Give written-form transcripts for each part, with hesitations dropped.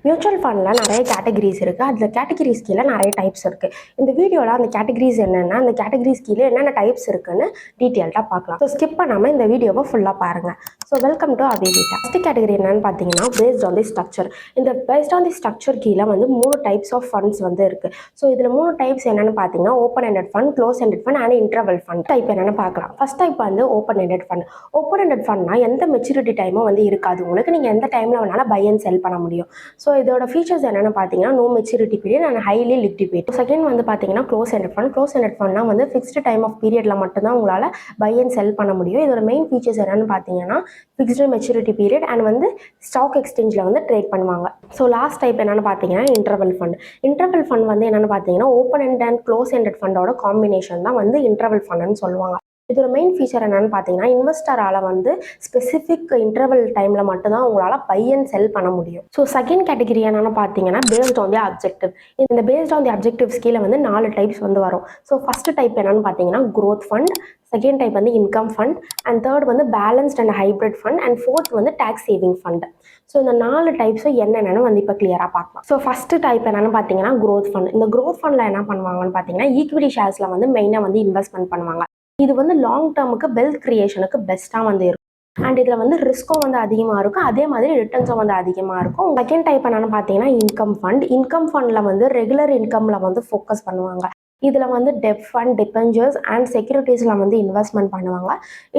Mutual ஃபண்டில் நிறைய categories இருக்குது. அதில் கேட்டகரிஸ் கீழே நிறைய டைப்ஸ் இருக்குது. இந்த வீடியோவில் அந்த கேட்டகரிஸ் என்னென்னா, அந்த கேட்டகரிஸ் கீழே என்னென்ன டைப்ஸ் இருக்குன்னு டீட்டெயில்டாக பார்க்கலாம். ஸோ ஸ்கிப் பண்ணாமல் இந்த வீடியோவை ஃபுல்லாக பாருங்கள். ஸோ வெல்கம் டு அபிவிட்டா. ஃபஸ்ட் கேட்டகரி என்னென்னு பார்த்தீங்கன்னா, பேஸ்ட் ஆன் தி ஸ்ட்ரக்சர். இந்த பேஸ்ட் ஆன் தி ஸ்ட்ரக்சர் கீழே வந்து 3 டைப்ஸ் ஆஃப் ஃபண்ட்ஸ் வந்து இருக்குது. ஸோ இதில் 3 டைப்ஸ் என்னென்னு பார்த்தீங்கன்னா, open ended fund, close ended fund and interval fund. Type என்னென்னு பார்க்கலாம். ஃபஸ்ட் டைப் வந்து open ended fund. Open ended ஃபண்ட்னா எந்த மெச்சூரிட்டி டைமும் வந்து இருக்காது. உங்களுக்கு நீங்கள் எந்த டைமில் வேணாலும் பை அண்ட் செல் பண்ண முடியும். ஸோ இதோட ஃபீச்சர்ஸ் என்னென்னு பார்த்தீங்கன்னா, no maturity period and highly liquid. Second வந்து பார்த்தீங்கன்னா close ended fund. Close ended ஃபண்ட்னா வந்து ஃபிக்ஸ்டு டைம் ஆஃப் பீரியடில் மட்டும்தான் உங்களால் பை அண்ட் செல் பண்ண முடியும். இதோட மெயின் ஃபீச்சர்ஸ் என்னென்னு பார்த்தீங்கன்னா, ஃபிக்ஸ்டு மெச்சூரிட்டி பீரியட் அண்ட் வந்து ஸ்டாக் எக்ஸ்சேஞ்சில் வந்து ட்ரேட் பண்ணுவாங்க. ஸோ லாஸ்ட் டைப் என்னென்னு பார்த்தீங்கன்னா இன்டர்வல் ஃபண்ட். இன்டர்வல் ஃபண்ட் வந்து என்னென்னு பார்த்தீங்கன்னா, open end and close ended ஃபண்டோட காம்பினேஷன் தான் வந்து இன்டர்வல் ஃபண்டுன்னு சொல்லுவாங்க. இதோட மெயின் ஃபீச்சர் என்னென்னு பார்த்தீங்கன்னா, இன்வெஸ்டரால் வந்து ஸ்பெசிஃபிக் இன்டர்வல் டைமில் மட்டும்தான் உங்களால் பை அண்ட் செல் பண்ண முடியும். ஸோ செகண்ட் கேட்டகரி என்னென்னு பார்த்தீங்கன்னா, பேஸ்ட் ஆன் தி அப்ஜெக்டிவ். இந்த பேஸ்ட் ஆன் தி அப்ஜெக்டிவ்ஸ் கீழே வந்து 4 டைப்ஸ் வந்து வரும். ஸோ ஃபஸ்ட்டு டைப் என்னென்னு பார்த்தீங்கன்னா க்ரோத் ஃபண்ட், செகண்ட் டைப் வந்து இன்கம் ஃபண்ட், அண்ட் தேர்ட் வந்து balanced and hybrid fund, and fourth வந்து டேக்ஸ் சேவிங் ஃபண்ட். ஸோ இந்த 4 டைப்ஸும் என்னென்னு வந்து இப்போ கிளியராக பார்க்கலாம். ஸோ ஃபஸ்ட்டு டைப் என்னென்னு பார்த்தீங்கன்னா க்ரோத் ஃபண்ட். இந்த க்ரோத் ஃபண்டில் என்ன பண்ணுவாங்கன்னு பார்த்தீங்கன்னா, ஈக்விட்டி ஷேர்ஸில் வந்து மெயினாக வந்து இன்வெஸ்ட்மெண்ட் பண்ணுவாங்க. இது வந்து லாங் டேர்முக்கு வெல்த் கிரியேஷனுக்கு பெஸ்ட்டாக வந்து இருக்கும். அண்ட் இதில் வந்து ரிஸ்க்கும் வந்து அதிகமாக இருக்கும், அதே மாதிரி ரிட்டர்ன்ஸும் வந்து அதிகமாக இருக்கும். செகண்ட் டைப் என்னென்னு பார்த்தீங்கன்னா இன்கம் ஃபண்ட். இன்கம் ஃபண்டில் வந்து ரெகுலர் இன்கமில் வந்து ஃபோக்கஸ் பண்ணுவாங்க. இதில் வந்து டெப் ஃபண்ட், டிபெஞ்சர்ஸ் அண்ட் செக்யூரிட்டிஸில் வந்து இன்வெஸ்ட்மெண்ட் பண்ணுவாங்க.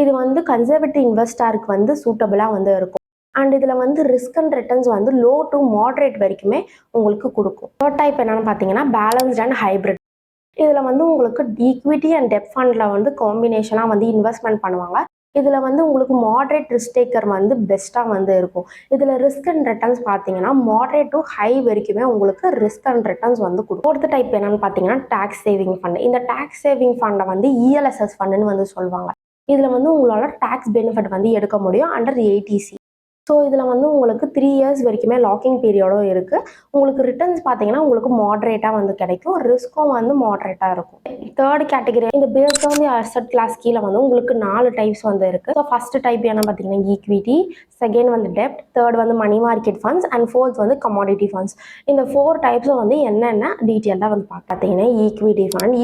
இது வந்து கன்சர்வேட்டிவ் இன்வெஸ்டருக்கு வந்து சூட்டபிளாக வந்து இருக்கும். அண்ட் இதில் வந்து ரிஸ்க் அண்ட் ரிட்டர்ன்ஸ் வந்து லோ டு மாடரேட் வரைக்குமே உங்களுக்கு கொடுக்கும். தேர்ட் டைப் என்னென்னு பார்த்தீங்கன்னா பேலன்ஸ்ட் அண்ட் ஹைப்ரிட். இதில் வந்து உங்களுக்கு ஈக்விட்டி அண்ட் டெப் ஃபண்டில் வந்து காம்பினேஷனாக வந்து இன்வெஸ்ட்மெண்ட் பண்ணுவாங்க. இதில் வந்து உங்களுக்கு மாடரேட் ரிஸ்க் டேக்கர் வந்து பெஸ்ட்டாக வந்து இருக்கும். இதில் ரிஸ்க் அண்ட் ரிட்டர்ன்ஸ் பார்த்தீங்கன்னா மாடரேட் டு ஹை வரைக்குமே உங்களுக்கு ரிஸ்க் அண்ட் ரிட்டர்ன்ஸ் வந்து கொடுக்கும். ஃபோர்த் டைப் என்னன்னு பார்த்தீங்கன்னா டேக்ஸ் சேவிங் ஃபண்ட். இந்த டேக்ஸ் சேவிங் ஃபண்டை வந்து இஎல்எஸ்எஸ் ஃபண்டுன்னு வந்து சொல்லுவாங்க. இதில் வந்து உங்களால் டேக்ஸ் பெனிஃபிட் வந்து எடுக்க முடியும் அண்டர் ஏடிசி. ஸோ இதில் வந்து உங்களுக்கு 3 இயர்ஸ் வரைக்குமே லாக்கிங் பீரியடும் இருக்குது. உங்களுக்கு ரிட்டர்ன்ஸ் பார்த்தீங்கன்னா உங்களுக்கு மாடரேட்டாக வந்து கிடைக்கும், ரிஸ்க்கும் வந்து மாடரேட்டாக இருக்கும். தேர்ட் கேட்டகரி இந்த based on the asset class கீழே வந்து உங்களுக்கு 4 டைப்ஸ் வந்து இருக்குது. ஸோ ஃபஸ்ட்டு டைப் என்ன பார்த்தீங்கன்னா ஈக்விட்டி, செகண்ட் வந்து டெப்ட், தேர்ட் வந்து money market funds and fourth வந்து கமாடிட்டி ஃபண்ட்ஸ். இந்த 4 டைப்ஸும் வந்து என்னென்ன டீட்டெயிலாக வந்து பார்த்தீங்கன்னா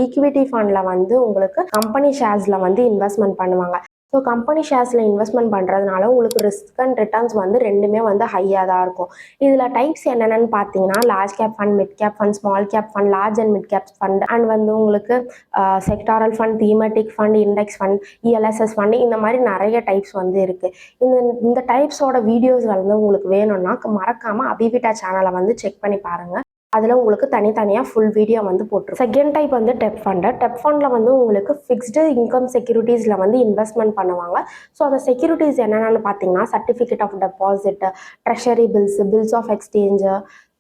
ஈக்விட்டி ஃபண்டில் வந்து உங்களுக்கு கம்பெனி ஷேர்ஸில் வந்து இன்வெஸ்ட்மெண்ட் பண்ணுவாங்க. ஸோ கம்பெனி ஷேர்ஸில் இன்வெஸ்ட்மெண்ட் பண்ணுறதுனால உங்களுக்கு ரிஸ்க் அண்ட் ரிட்டர்ன்ஸ் வந்து ரெண்டுமே வந்து ஹையாக தான் இருக்கும். இதில் டைப்ஸ் என்னென்னு பார்த்தீங்கன்னா large cap fund, mid cap fund, small cap fund, large and mid cap fund and வந்து உங்களுக்கு sectoral fund, தீமெட்டிக் fund, index fund, ELSS fund, இந்த மாதிரி நிறைய டைப்ஸ் வந்து இருக்குது. இந்த டைப்ஸோட வீடியோஸ் வந்து உங்களுக்கு வேணும்னா மறக்காமல் அபிவிட்டா சேனலை வந்து செக் பண்ணி பாருங்கள். அதில் உங்களுக்கு தனித்தனியாக ஃபுல் வீடியோ வந்து போட்டுரும். செகண்ட் டைப் வந்து டெப் ஃபண்டு. டெப் ஃபண்டில் வந்து உங்களுக்கு ஃபிக்ஸ்டு இன்கம் செக்யூரிட்டிஸில் வந்து இன்வெஸ்ட்மெண்ட் பண்ணுவாங்க. ஸோ அந்த செக்யூரிட்டிஸ் என்னென்னு பார்த்தீங்கன்னா certificate of deposit, treasury bills of exchange,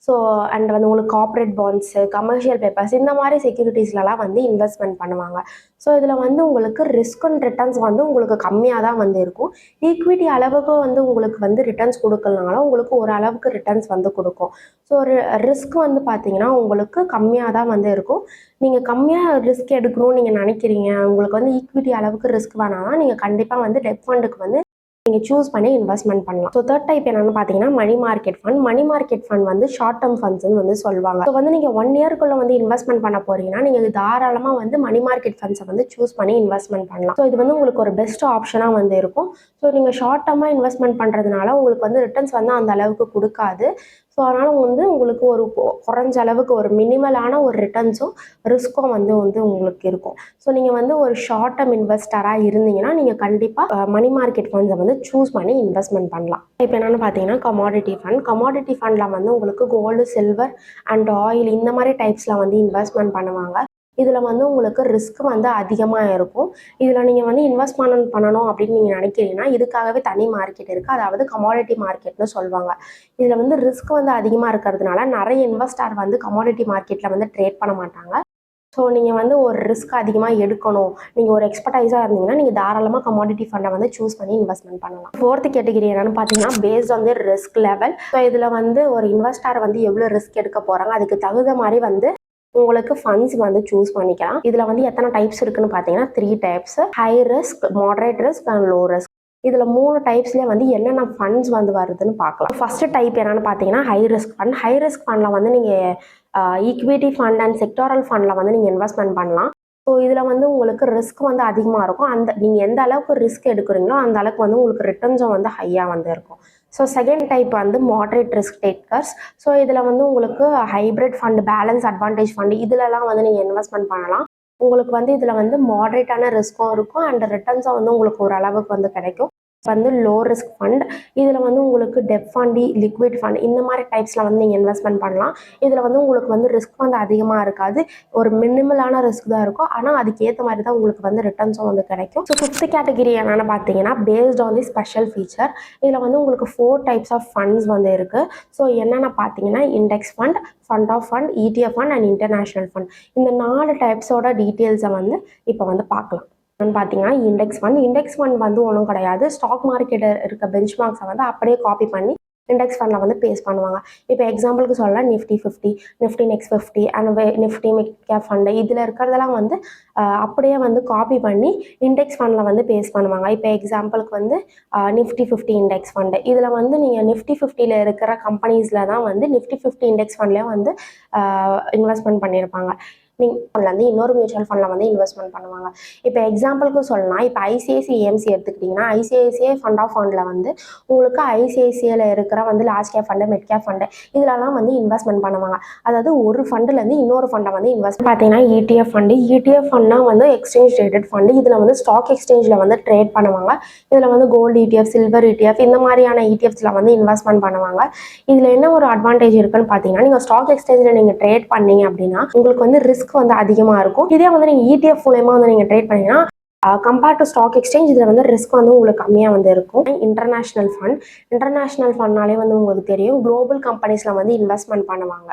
so and வந்து உங்களுக்கு கார்ப்பரேட் பாண்ட்ஸு, கமர்ஷியல் பேப்பர்ஸ், இந்த மாதிரி செக்யூரிட்டிஸ்லலாம் வந்து இன்வெஸ்ட்மெண்ட் பண்ணுவாங்க. ஸோ இதில் வந்து உங்களுக்கு ரிஸ்க் அண்ட் ரிட்டர்ன்ஸ் வந்து உங்களுக்கு கம்மியாக தான் வந்து இருக்கும். ஈக்விட்டி அளவுக்கு வந்து உங்களுக்கு வந்து ரிட்டர்ன்ஸ் கொடுக்கலனாலும் உங்களுக்கு ஒரு அளவுக்கு ரிட்டர்ன்ஸ் வந்து கொடுக்கும். ஸோ ரிஸ்க் வந்து பார்த்தீங்கன்னா உங்களுக்கு கம்மியாக தான் வந்து இருக்கும். நீங்கள் கம்மியாக ரிஸ்க் எடுக்கணும்னு நீங்கள் நினைக்கிறீங்க, உங்களுக்கு வந்து ஈக்விட்டி அளவுக்கு ரிஸ்க் வேணாம்னா நீங்கள் கண்டிப்பாக வந்து டெப் ஃபண்டுக்கு வந்து நீங்கள் சூஸ் பண்ணி இன்வெஸ்ட்மெண்ட் பண்ணலாம். ஸோ தேர்ட் டைப் என்னென்னு பார்த்தீங்கன்னா money market fund. Money market fund வந்து ஷார்ட் டேர்ம் ஃபண்ட்ஸ்ன்னு வந்து சொல்லுவாங்க. ஸோ வந்து நீங்கள் 1 இயர்க்குள்ளே வந்து இன்வெஸ்ட்மெண்ட் பண்ண போறீங்கன்னா நீங்கள் தாராளமாக வந்து மணி மார்க்கெட் ஃபண்ட்ஸை வந்து சூஸ் பண்ணி இன்வெஸ்ட்மெண்ட் பண்ணலாம். ஸோ இது வந்து உங்களுக்கு ஒரு பெஸ்ட் ஆப்ஷனாக வந்து இருக்கும். ஸோ நீங்கள் ஷார்ட் டேர்மாக இன்வெஸ்ட்மெண்ட் பண்ணுறதுனால உங்களுக்கு வந்து ரிட்டர்ன்ஸ் வந்து அந்த அளவுக்கு கொடுக்காது. ஸோ அதனால் வந்து உங்களுக்கு ஒரு குறைஞ்ச அளவுக்கு ஒரு மினிமலான ஒரு ரிட்டர்ன்ஸும் ரிஸ்க்கும் வந்து உங்களுக்கு இருக்கும். ஸோ நீங்கள் வந்து ஒரு ஷார்ட் டேர்ம் இன்வெஸ்டராக இருந்தீங்கன்னா நீங்கள் கண்டிப்பாக மணி மார்க்கெட் ஃபண்ட்ஸை வந்து சூஸ் பண்ணி இன்வெஸ்ட்மெண்ட் பண்ணலாம். இப்போ என்னென்னு பார்த்தீங்கன்னா கமாடிட்டி ஃபண்ட். கமாடிட்டி ஃபண்டில் வந்து உங்களுக்கு கோல்டு, சில்வர் அண்ட் ஆயில் இந்த மாதிரி டைப்ஸில் வந்து இன்வெஸ்ட்மெண்ட் பண்ணுவாங்க. இதில் வந்து உங்களுக்கு ரிஸ்க் வந்து அதிகமாக இருக்கும். இதில் நீங்கள் வந்து இன்வெஸ்ட்மெண்ட் பண்ணணும் அப்படின்னு நீங்கள் நினைக்கிறீங்கன்னா இதுக்காகவே தனி மார்க்கெட் இருக்குது, அதாவது கமாடிட்டி மார்க்கெட்னு சொல்லுவாங்க. இதில் வந்து ரிஸ்க் வந்து அதிகமாக இருக்கிறதுனால நிறைய இன்வெஸ்டர் வந்து கமாடிட்டி மார்க்கெட்டில் வந்து ட்ரேட் பண்ண மாட்டாங்க. ஸோ நீங்கள் வந்து ஒரு ரிஸ்க் அதிகமாக எடுக்கணும், நீங்கள் ஒரு எக்ஸ்பர்டைஸாக இருந்தீங்கன்னா நீங்கள் தாராளமாக கமாடிட்டி ஃபண்டை வந்து சூஸ் பண்ணி இன்வெஸ்ட்மெண்ட் பண்ணலாம். ஃபோர்த் கேட்டகரி என்னென்னு பார்த்தீங்கன்னா based on the risk level. So இதில் வந்து ஒரு இன்வெஸ்டர் வந்து எவ்வளோ ரிஸ்க் எடுக்க போகிறாங்க அதுக்கு தகுந்த மாதிரி வந்து உங்களுக்கு ஃபண்ட்ஸ் வந்து சூஸ் பண்ணிக்கலாம். இதில் வந்து எத்தனை டைப்ஸ் இருக்குன்னு பார்த்தீங்கன்னா 3 types: high risk, moderate risk and low risk. இதில் 3 டைப்ஸ்லேயே வந்து என்னென்ன ஃபண்ட்ஸ் வந்து வருதுன்னு பார்க்கலாம். ஃபர்ஸ்ட் டைப் என்னென்னு பார்த்தீங்கன்னா high risk fund. High risk ஃபண்டில் வந்து நீங்கள் ஈக்விட்டி ஃபண்ட் அண்ட் செக்டாரல் ஃபண்டில் வந்து நீங்கள் இன்வெஸ்ட்மெண்ட் பண்ணலாம். ஸோ இதில் வந்து உங்களுக்கு ரிஸ்க் வந்து அதிகமாக இருக்கும். நீங்கள் எந்த அளவுக்கு ரிஸ்க் எடுக்கிறீங்களோ அந்த அளவுக்கு வந்து உங்களுக்கு ரிட்டர்ன்ஸும் வந்து ஹையாக வந்து இருக்கும். ஸோ செகண்ட் டைப் வந்து மாடரேட் ரிஸ்க் டேக்கர்ஸ். ஸோ இதில் வந்து உங்களுக்கு hybrid fund, balance advantage fund இதிலலாம் வந்து நீங்கள் இன்வெஸ்ட்மெண்ட் பண்ணலாம். உங்களுக்கு வந்து இதில் வந்து மாடரேட்டான ரிஸ்க்கும் இருக்கும் அண்ட் ரிட்டர்ன்ஸும் வந்து உங்களுக்கு ஒரு அளவுக்கு வந்து கிடைக்கும். வந்து லோ ரிஸ்க் ஃபண்ட். இதில் வந்து உங்களுக்கு டெப் ஃபண்ட், லிக்விட் ஃபண்ட் இந்த மாதிரி டைப்ஸில் வந்து நீங்கள் இன்வெஸ்ட்மெண்ட் பண்ணலாம். இதில் வந்து உங்களுக்கு வந்து ரிஸ்க் வந்து அதிகமாக இருக்காது. ஒரு மினிமலான ரிஸ்க் தான் இருக்கும். ஆனால் அதுக்கு ஏற்ற மாதிரி தான் உங்களுக்கு வந்து ரிட்டர்ன்ஸும் வந்து கிடைக்கும். ஸோ ஃபிஃப்த் கேட்டகரி என்னென்னு பார்த்தீங்கன்னா based on the special feature. இதில் வந்து உங்களுக்கு 4 டைப்ஸ் ஆஃப் ஃபண்ட்ஸ் வந்து இருக்குது. ஸோ என்னென்ன பார்த்தீங்கன்னா index fund, fund of fund, ETF fund and international fund. இந்த 4 டைப்ஸோட டீட்டெயில்ஸை வந்து இப்போ வந்து பார்க்கலாம். பார்த்தீங்கன்னா இண்டெக்ஸ் ஃபண்ட் வந்து ஒன்றும் கிடையாது. ஸ்டாக் மார்க்கெட்டில் இருக்க பெஞ்ச்மார்க்ஸை வந்து அப்படியே காப்பி பண்ணி இண்டெக்ஸ் ஃபண்டில் வந்து பேஸ் பண்ணுவாங்க. இப்போ எக்ஸாம்பிளுக்கு சொல்லலாம் Nifty 50, Nifty next 50 and Nifty mid cap fund இதில் இருக்கிறதெல்லாம் வந்து அப்படியே வந்து காப்பி பண்ணி இண்டெக்ஸ் ஃபண்டில் வந்து பேஸ் பண்ணுவாங்க. இப்போ எக்ஸாம்பிளுக்கு வந்து நிஃப்டி 50 இண்டெக்ஸ் ஃபண்டு. இதில் வந்து நீங்கள் நிஃப்டி 50ல் இருக்கிற கம்பெனிஸில் தான் வந்து நிஃப்டி 50 இண்டெக்ஸ் ஃபண்ட்லேயே வந்து இன்வெஸ்ட்மெண்ட் பண்ணியிருப்பாங்க. நீங்கள் வந்து இன்னொரு மியூச்சுவல் ஃபண்டில் வந்து இன்வெஸ்ட்மெண்ட் பண்ணுவாங்க. இப்போ எக்ஸாம்பிளுக்கு சொல்லலாம், இப்போ ஐசிஐசிஐ ஏஎம்சி எடுத்துக்கிட்டிங்கன்னா ஐசிஐசிஐ ஃபண்ட் ஆஃப் ஃபண்டில் வந்து உங்களுக்கு ஐசிஐசிஐயில் இருக்கிற வந்து large cap fund, mid cap fund இதிலலாம் வந்து இன்வெஸ்ட்மெண்ட் பண்ணுவாங்க. அதாவது ஒரு ஃபண்டுலேருந்து இன்னொரு ஃபண்டை வந்து இன்வெஸ்ட் பார்த்தீங்கன்னா ETF ஃபண்டு. ETF ஃபண்ட்னா வந்து எக்ஸ்சேஞ்ச் ட்ரேடட் ஃபண்டு. இதில் வந்து ஸ்டாக் எக்ஸ்சேஞ்சில் வந்து ட்ரேட் பண்ணுவாங்க. இதில் வந்து கோல்டு ETF, சில்வர் ETF இந்த மாதிரியான ETFஸில் வந்து இன்வெஸ்ட்மெண்ட் பண்ணுவாங்க. இதில் என்ன ஒரு அட்வான்டேஜ் இருக்குன்னு பார்த்தீங்கன்னா நீங்கள் ஸ்டாக் எக்ஸ்சேஞ்சில் நீங்கள் ட்ரேட் பண்ணீங்க அப்படின்னா உங்களுக்கு வந்து ரிஸ்க் வந்து அதிகமாக இருக்கும். இதே வந்து நீங்கள் ETF மூலமா வந்து நீங்கள் ட்ரேட் பண்ணீங்கன்னா கம்பேர்ட் டு ஸ்டாக் எக்ஸ்சேஞ்ச் இதில் வந்து ரிஸ்க் வந்து உங்களுக்கு கம்மியாக வந்து இருக்கும். இன்டர்நேஷ்னல் ஃபண்ட்னாலே வந்து உங்களுக்கு தெரியும் குளோபல் கம்பெனிஸில் வந்து இன்வெஸ்ட்மெண்ட் பண்ணுவாங்க.